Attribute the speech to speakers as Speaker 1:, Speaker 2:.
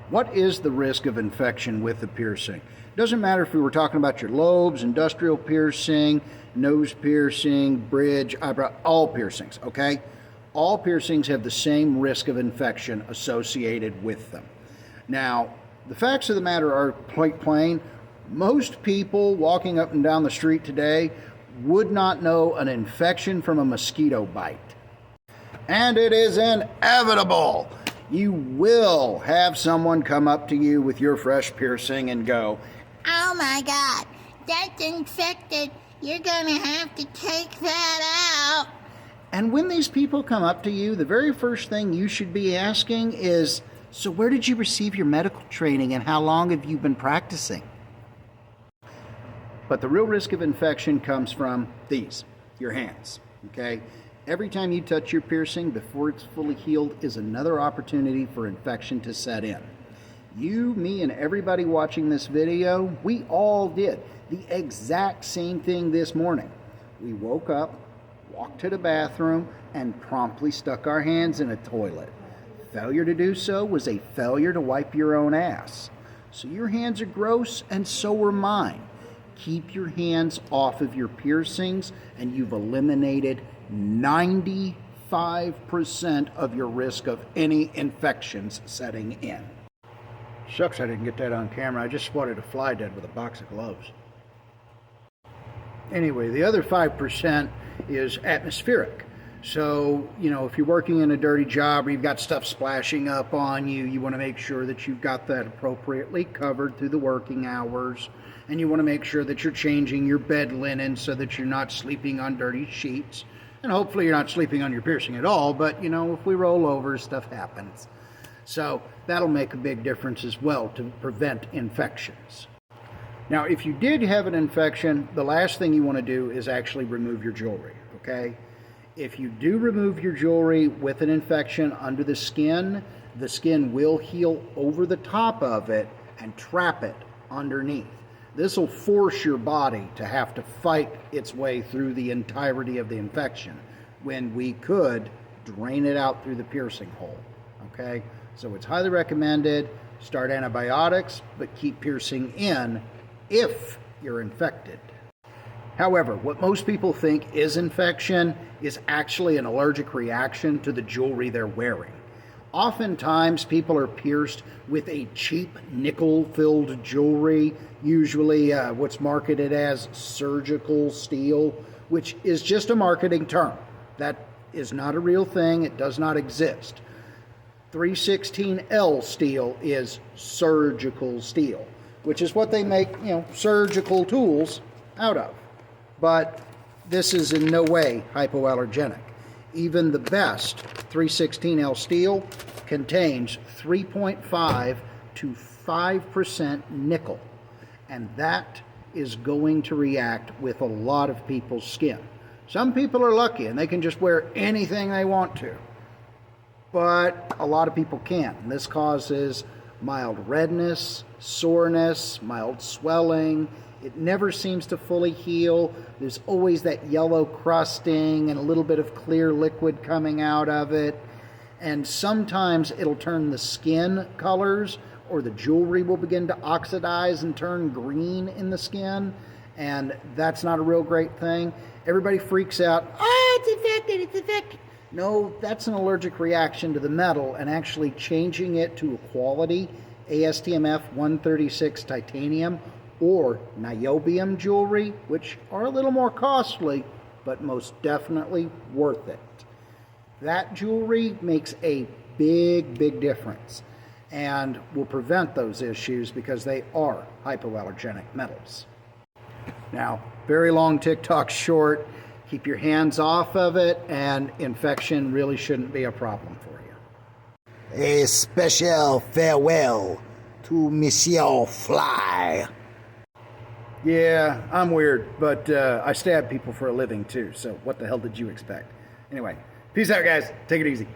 Speaker 1: What is the risk of infection with the piercing? It doesn't matter if we were talking about your lobes, industrial piercing, nose piercing, bridge, eyebrow, all piercings, okay? All piercings have the same risk of infection associated with them. Now, the facts of the matter are quite plain. Most people walking up and down the street today would not know an infection from a mosquito bite. And it is inevitable. You will have someone come up to you with your fresh piercing and go,
Speaker 2: "Oh my God, that's infected. You're gonna have to take that out."
Speaker 1: and when these people come up to you, the very first thing you should be asking is, so where did you receive your medical training and how long have you been practicing? But the real risk of infection comes from these, your hands, okay? Every time you touch your piercing before it's fully healed is another opportunity for infection to set in. You, me, and everybody watching this video, we all did the exact same thing this morning. We woke up, walked to the bathroom, and promptly stuck our hands in a toilet. Failure to do so was a failure to wipe your own ass. So your hands are gross, and so are mine. Keep your hands off of your piercings, and you've eliminated 95% of your risk of any infections setting in. Shucks, I didn't get that on camera. I just spotted a fly dead with a box of gloves. Anyway, the other 5% is atmospheric. So, if you're working in a dirty job or you've got stuff splashing up on you, you want to make sure that you've got that appropriately covered through the working hours. And you want to make sure that you're changing your bed linen so that you're not sleeping on dirty sheets. And hopefully you're not sleeping on your piercing at all, but if we roll over, stuff happens. So that'll make a big difference as well to prevent infections. Now, if you did have an infection, the last thing you want to do is actually remove your jewelry, okay? If you do remove your jewelry with an infection under the skin will heal over the top of it and trap it underneath. This will force your body to have to fight its way through the entirety of the infection when we could drain it out through the piercing hole, okay? So it's highly recommended. Start antibiotics, but keep piercing in if you're infected. However, what most people think is infection is actually an allergic reaction to the jewelry they're wearing. Oftentimes, people are pierced with a cheap nickel-filled jewelry, usually what's marketed as surgical steel, which is just a marketing term. That is not a real thing. It does not exist. 316L steel is surgical steel, which is what they make, surgical tools out of. But this is in no way hypoallergenic. Even the best 316L steel contains 3.5 to 5% nickel, and that is going to react with a lot of people's skin. Some people are lucky and they can just wear anything they want to, but a lot of people can't, and this causes mild redness, soreness, mild swelling. It never seems to fully heal. There's always that yellow crusting and a little bit of clear liquid coming out of it. And sometimes it'll turn the skin colors, or the jewelry will begin to oxidize and turn green in the skin. And that's not a real great thing. Everybody freaks out. Oh, it's infected, it's infected. No, that's an allergic reaction to the metal, and actually changing it to a quality ASTM F136 titanium or niobium jewelry, which are a little more costly, but most definitely worth it. That jewelry makes a big difference and will prevent those issues because they are hypoallergenic metals. Now, very long TikTok short. Keep your hands off of it, and infection really shouldn't be a problem for you.
Speaker 3: A special farewell to Monsieur Fly.
Speaker 1: Yeah, I'm weird, but I stab people for a living too, so what the hell did you expect? Anyway, peace out, guys. Take it easy.